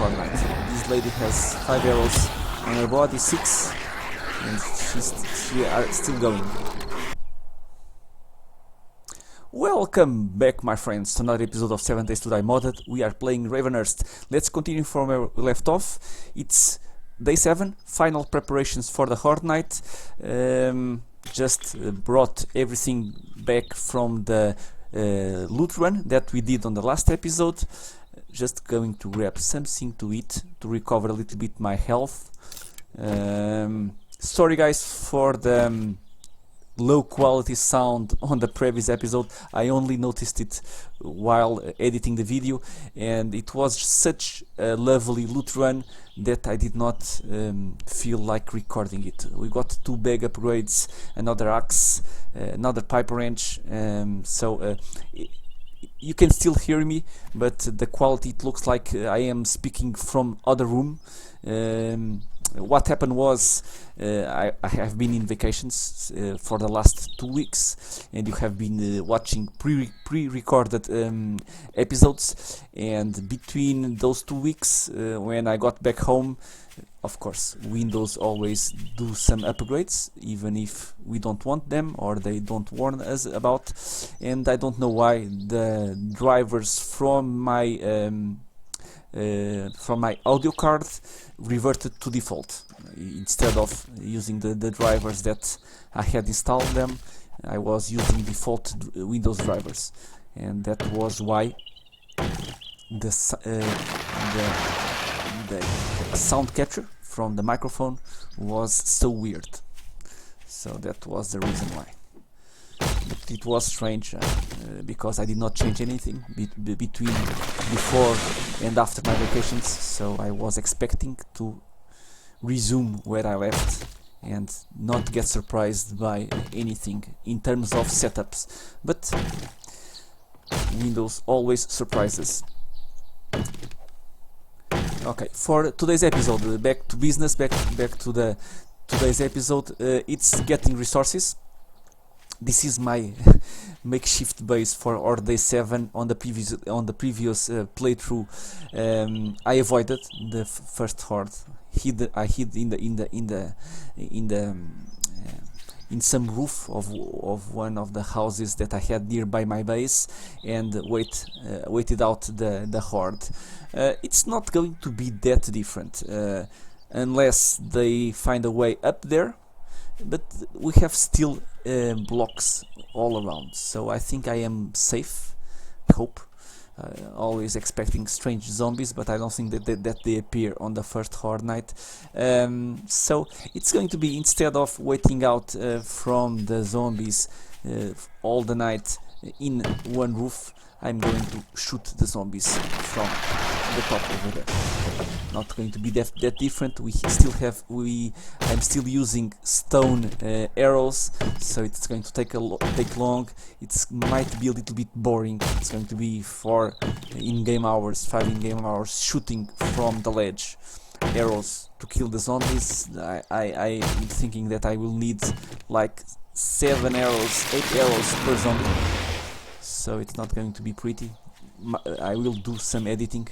Horde Night. This lady has 5 arrows on her body, 6, and she are still going. Welcome back, my friends, to another episode of 7 Days to Die Modded. We are playing Ravenhearst. Let's continue from where we left off. It's Day 7, final preparations for the Horde Night. Just brought everything back from the loot run that we did on the last episode. Just going to grab something to eat to recover a little bit my health. Sorry guys for the low quality sound on the previous episode. I only noticed it while editing the video, and it was such a lovely loot run that I did not feel like recording it. We got 2 bag upgrades, another axe, another pipe wrench, so you can still hear me, but the quality, it looks like I am speaking from other room. What happened was I have been in vacations for the last 2 weeks, and you have been watching pre-recorded episodes, and between those 2 weeks when I got back home, of course Windows always do some upgrades even if we don't want them or they don't warn us about, and I don't know why the drivers from my audio card reverted to default. Instead of using the drivers that I had installed them, I was using default Windows drivers, and that was why the sound capture from the microphone was so weird. So that was the reason why. But it was strange because I did not change anything between before and after my vacations, so I was expecting to resume where I left and not get surprised by anything in terms of setups, but Windows always surprises. Okay, for today's episode, back to business, back to today's episode. It's getting resources. This is my makeshift base for Horde Day 7. On the previous playthrough, I avoided the first horde. I hid in some roof of one of the houses that I had nearby my base, and waited out the horde. It's not going to be that different unless they find a way up there, but we have still blocks all around, so I think I am safe. Hope. Always expecting strange zombies, but I don't think that they appear on the first Horde Night. So it's going to be, instead of waiting out from the zombies all the night in one roof, I'm going to shoot the zombies from the top over there. Not going to be that different. I'm still using stone arrows, so it's going to take long. It might be a little bit boring. It's going to be 4 in-game hours, 5 in-game hours shooting from the ledge arrows to kill the zombies. I'm thinking that I will need like 7 arrows, 8 arrows per zombie, so it's not going to be pretty. I will do some editing,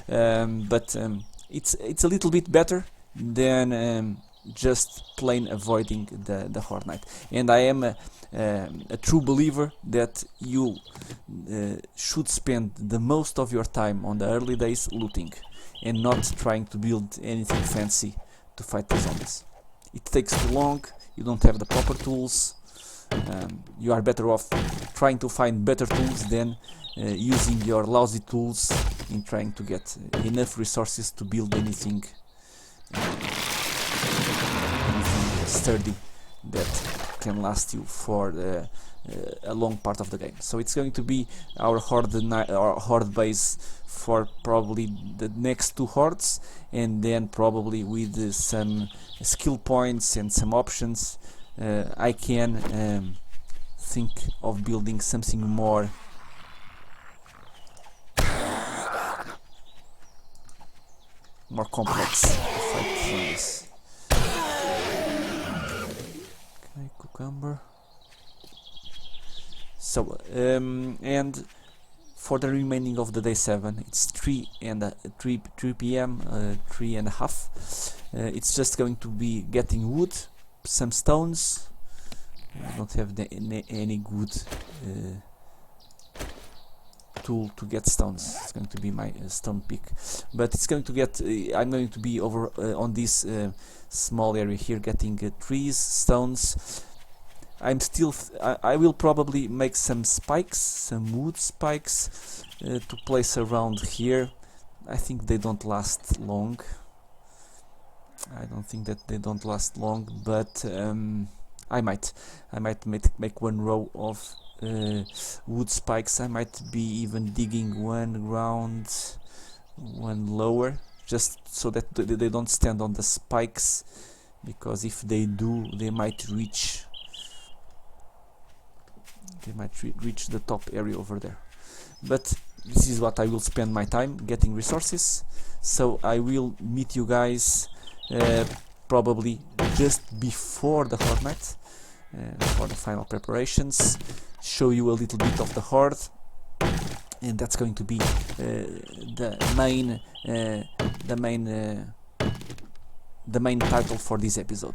but it's a little bit better than just plain avoiding the Horde Night. And I am a true believer that you should spend the most of your time on the early days looting and not trying to build anything fancy to fight the zombies. It takes too long, you don't have the proper tools. You are better off trying to find better tools than using your lousy tools in trying to get enough resources to build anything sturdy that can last you for a long part of the game. So it's going to be our horde base for probably the next 2 hordes, and then probably with some skill points and some options I can think of building something more complex to fight zombies. Okay, cucumber. So and for the remaining of the day 7. It's 3 p.m. 3:30. It's just going to be getting wood, some stones. I don't have any good tool to get stones. It's going to be my stone pick, but it's going to get I'm going to be over on this small area here getting trees, stones. I will probably make some spikes, some wood spikes to place around here. I think they don't last long. I don't think that they don't last long, but I might make one row of wood spikes. I might be even digging one round, one lower, just so that they don't stand on the spikes, because if they do, they might reach the top area over there. But this is what I will spend my time getting resources, so I will meet you guys probably just before the Horde Night for the final preparations, show you a little bit of the Horde, and that's going to be the main title for this episode.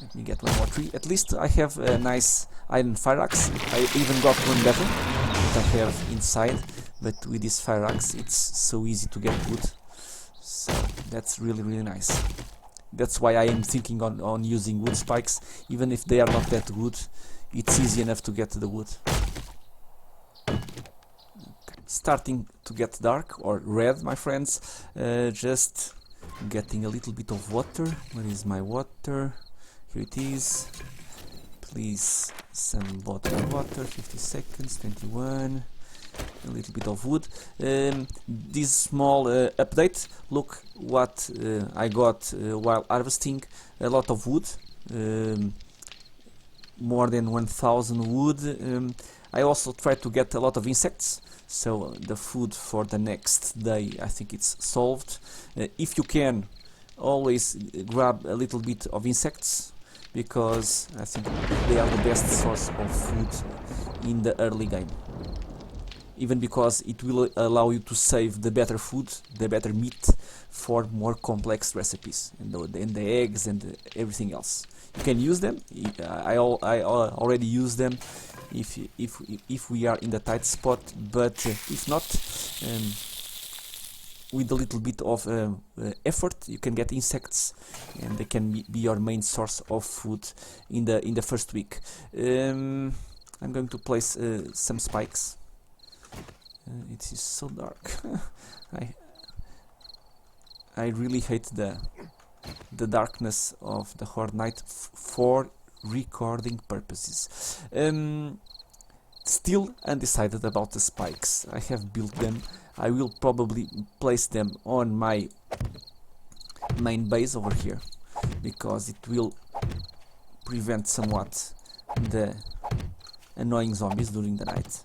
Let me get one more tree. At least I have a nice iron fire axe. I even got one better that I have inside, but with this fire axe it's so easy to get wood, so that's really nice. That's why I am thinking on using wood spikes. Even if they are not that good, it's easy enough to get the wood. Starting to get dark, or red, my friends. Just getting a little bit of water. Where is my water? Here it is. Please, some bottle of water. 50 seconds, 21. A little bit of wood. This small update. Look what I got while harvesting. A lot of wood. More than 1000 wood. I also tried to get a lot of insects, so the food for the next day, I think it's solved. If you can, always grab a little bit of insects, because I think they are the best source of food in the early game. Even because it will allow you to save the better food, the better meat, for more complex recipes, and the eggs and everything else. You can use them. I already use them if we are in the tight spot, but if not, with a little bit of effort, you can get insects, and they can be your main source of food in the first week. I'm going to place some spikes. It is so dark. I really hate the darkness of the Horde Night for recording purposes. Still undecided about the spikes. I have built them. I will probably place them on my main base over here, because it will prevent somewhat the annoying zombies during the night.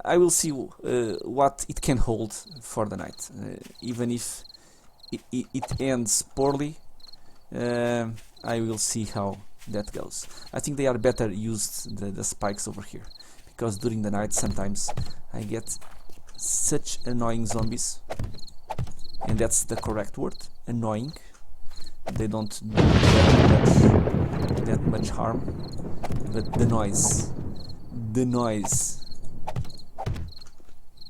I will see what it can hold for the night. Even if it ends poorly, I will see how that goes. I think they are better used, the spikes over here, because during the night sometimes I get such annoying zombies, and that's the correct word, annoying. They don't do that much harm, but the noise,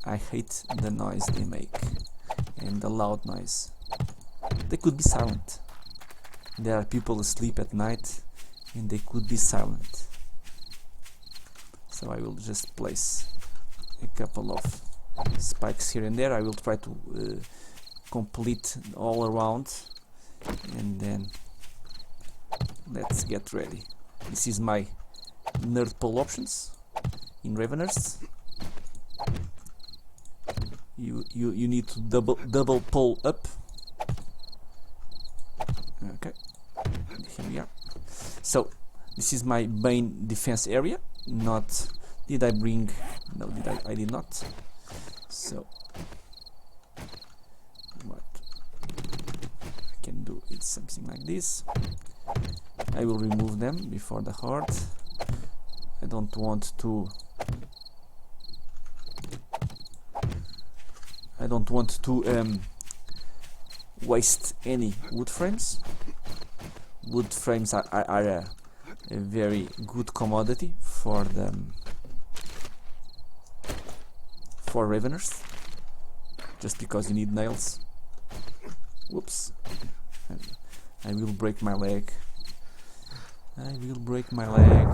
I hate the noise they make, and the loud noise. They could be silent. There are people asleep at night, and they could be silent. So I will just place a couple of spikes here and there. I will try to complete all around, and then let's get ready. This is my nerd pole options in Ravenhearst. You need to double pole up. Okay, here we are. So this is my main defense area. Did I bring? No, I did not. So what I can do is something like this. I will remove them before the horde. I don't want to I don't want to waste any wood frames. Wood frames are a very good commodity for the for Ravenhearst, just because you need nails. Whoops! I will break my leg. I will break my leg.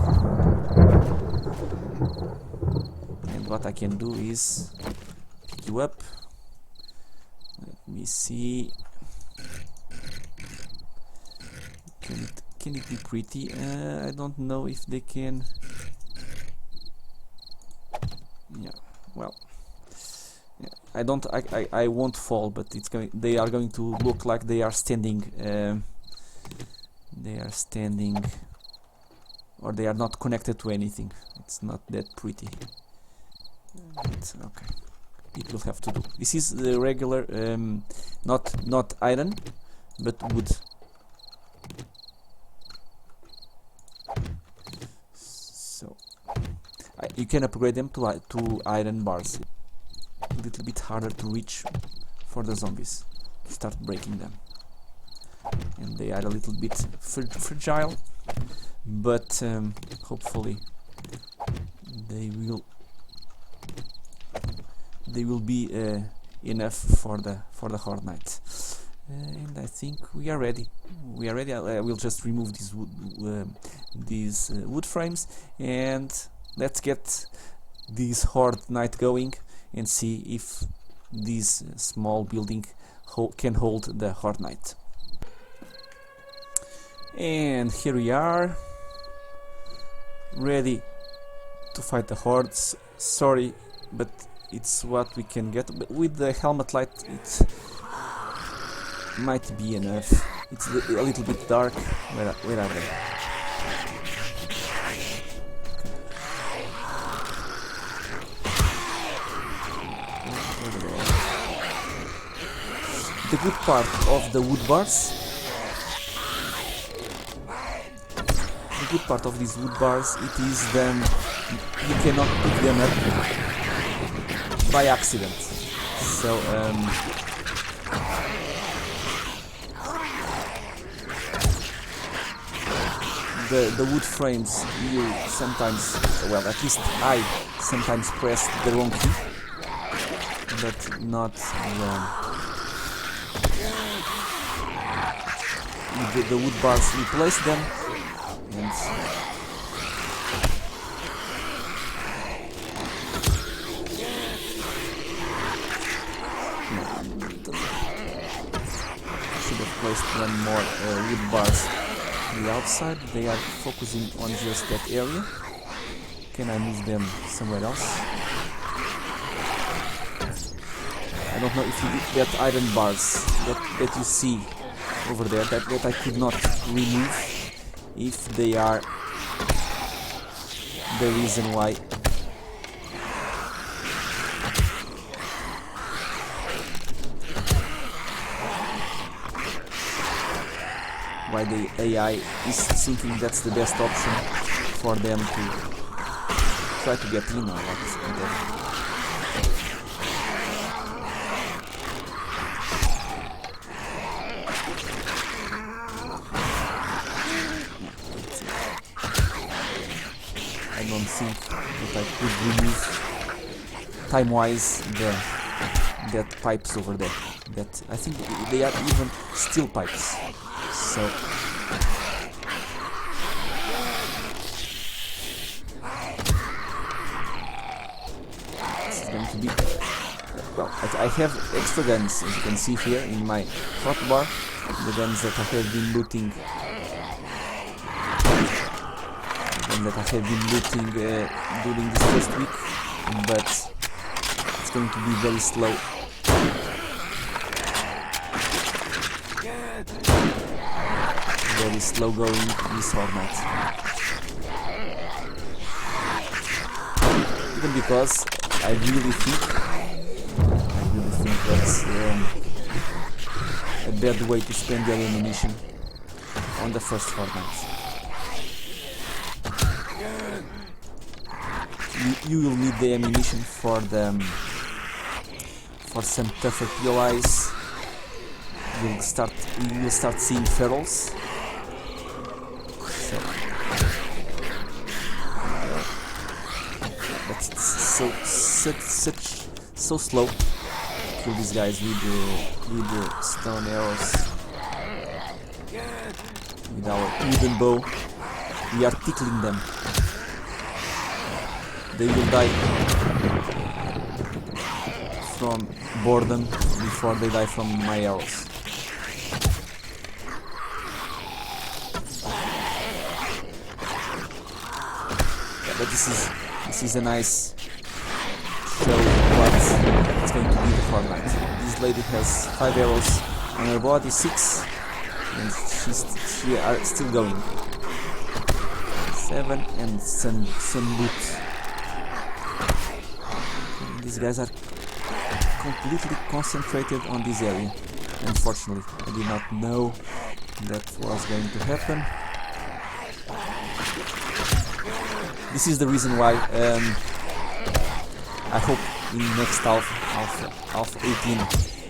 And what I can do is pick you up. Let me see. Can it be pretty? I don't know if they can. Yeah. Well. Yeah, I won't fall, but it's going. They are going to look like they are standing. They are standing, or they are not connected to anything. It's not that pretty. But, okay, it will have to do. This is the regular, not iron, but wood. So you can upgrade them to iron bars. A little bit harder to reach for the zombies. Start breaking them, and they are a little bit fragile, but hopefully they will be enough for the Horde Night. And I think we are ready. We are ready. I will just remove these wood frames, and let's get this Horde Night going and see if this small building can hold the Horde Night. And here we are, ready to fight the hordes. Sorry, but it's what we can get. But with the helmet light, it might be enough. It's a little bit dark. Where are they? The good part of the wood bars, these wood bars, it is them you cannot pick them up by accident. So the wood frames, you sometimes, well, at least I sometimes press the wrong key, but not the wood bars. Replace them, and should have placed one more wood bars on the outside. They are focusing on just that area. Can I move them somewhere else? I don't know if that iron bars that you see over there, that I could not remove, if they are the reason why the AI is thinking that's the best option for them to try to get in or whatever. I don't think that I could remove time-wise that pipes over there. That I think they are even steel pipes. So it's going to be well. I have extra guns, as you can see here in my hotbar. The guns that I have been looting. During this first week, but it's going to be very slow. Very slow going this Horde Night. Even because I really think that's a bad way to spend your ammunition on the first Horde Night. You will need the ammunition for for some tougher POIs. We will start seeing ferals. So, but it's so slow. Kill these guys with the stone arrows. With our wooden bow, we are tickling them. They will die from boredom before they die from my arrows. Yeah, but this is a nice show what it's going to be the Horde Night. This lady has 5 arrows on her body, 6, and she are still going. 7 and some boots. These guys are completely concentrated on this area. Unfortunately, I did not know that was going to happen. This is the reason why I hope in next half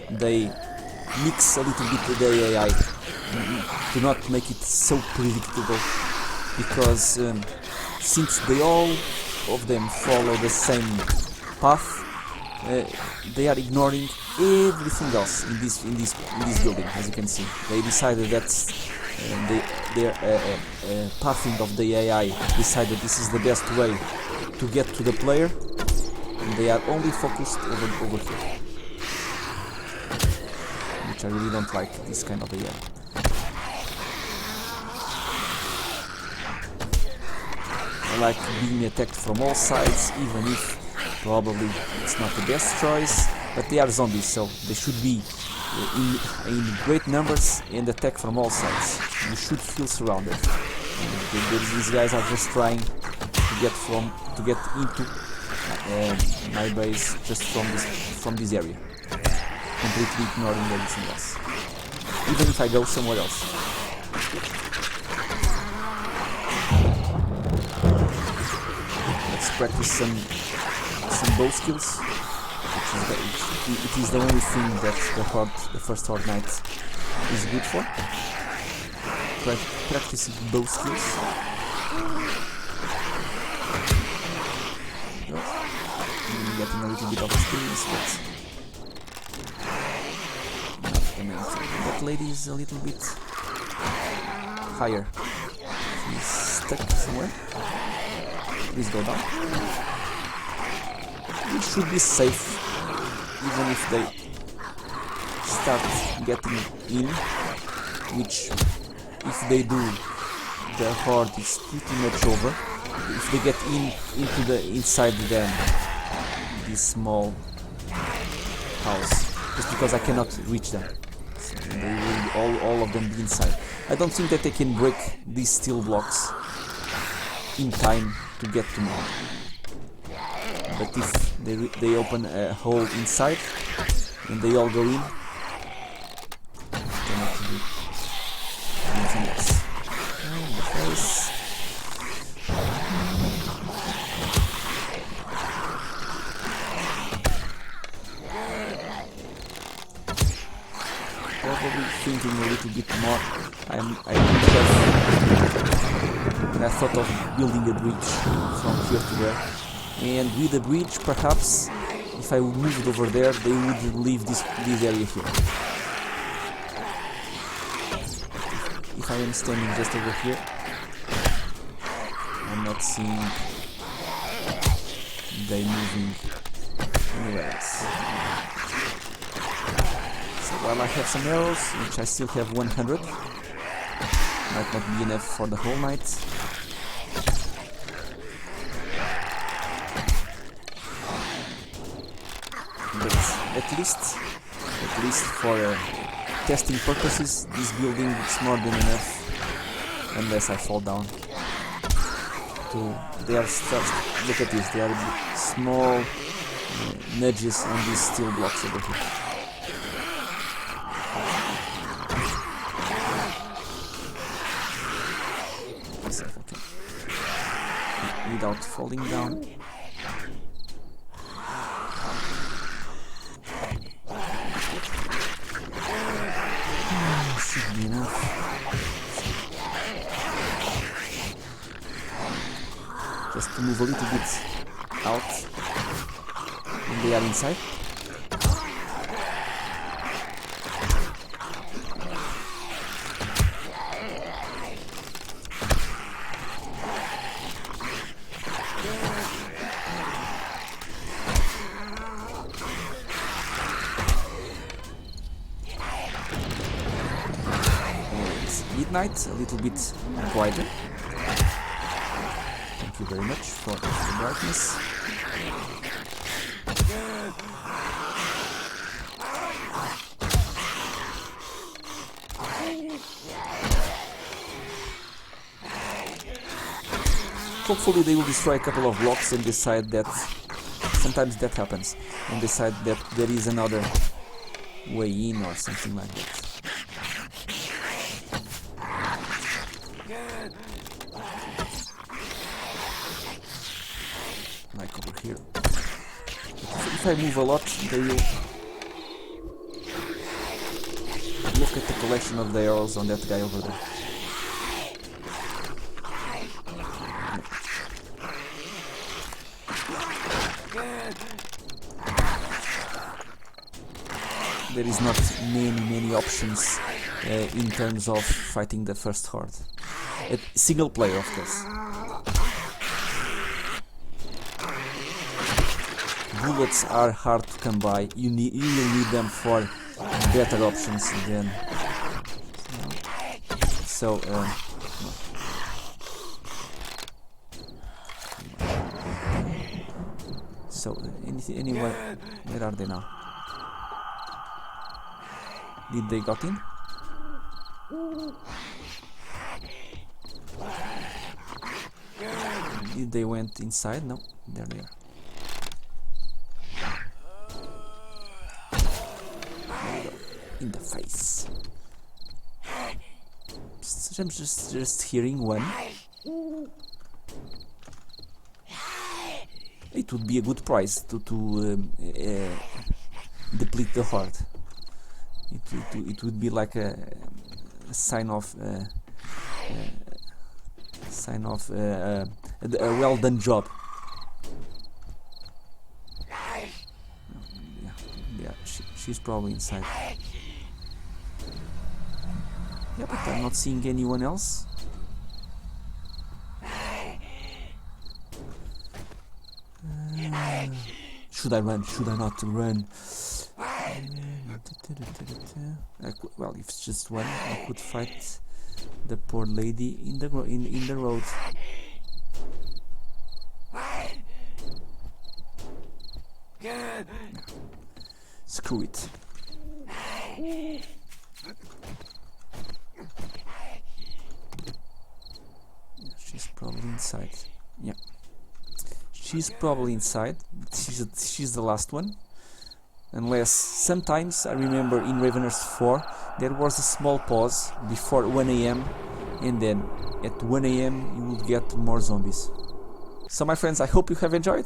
18 they mix a little bit the AI. Do not make it so predictable, because since they all of them follow the same path, they are ignoring everything else in this building. As you can see, they decided that their pathing of the AI decided this is the best way to get to the player, and they are only focused over here, which I really don't like, this kind of AI. I like being attacked from all sides, even if probably it's not the best choice, but they are zombies, so they should be in great numbers and attack from all sides. You should feel surrounded. These guys are just trying to get into my base just from this area, completely ignoring everything else, even if I go somewhere else. Let's practice some bow skills. It is the only thing that the first Horde Night is good for. Practicing bow skills. I'm getting a little bit of experience, but not the main thing. That lady is a little bit higher. She's stuck somewhere. Please go down. It should be safe, even if they start getting in, which, if they do, the horde is pretty much over. If they get into the inside this small house, just because I cannot reach them, so they will all of them be inside. I don't think that they can break these steel blocks in time to get to me. But if they open a hole inside and they all go in, they have to do anything else. And the face. Probably thinking a little bit more. I thought of building a bridge from here to there. And with the bridge, perhaps, if I moved over there, they would leave this area here. If I am standing just over here, I'm not seeing they moving anywhere else. So while I have some arrows, which I still have 100, might not be enough for the whole night. At least for testing purposes, this building is more than enough, unless I fall down. They are look at this, they are small nudges on these steel blocks over here. Let's see if I can, without falling down. to move a little bit out when they are inside. Midnight, a little bit wider. Thank you very much for the brightness. Hopefully they will destroy a couple of blocks and decide that, sometimes that happens, and decide that there is another way in or something like that. Like over here. If I move a lot, they will look at the collection of the arrows on that guy over there. There is not many options in terms of fighting the first horde. Single player, of course. Bullets are hard to come by. You will need them for better options than. So. Anyway, where are they now? Did they got in? Did they went inside? No, there they are. In the face. I'm just hearing one. It would be a good prize to deplete the horde. It would be like a sign of a well done job. Yeah, she's probably inside. Yeah, but I'm not seeing anyone else. Should I run? Should I not run? Well, if it's just one, I could fight the poor lady in the road. No. Screw it. Yeah, she's probably inside. Yeah, she's probably inside. She's the last one. Unless sometimes I remember in Ravenhearst 4 there was a small pause before 1 AM, and then at 1 AM you will get more zombies. So my friends, I hope you have enjoyed,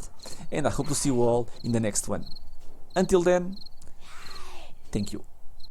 and I hope to see you all in the next one. Until then, thank you.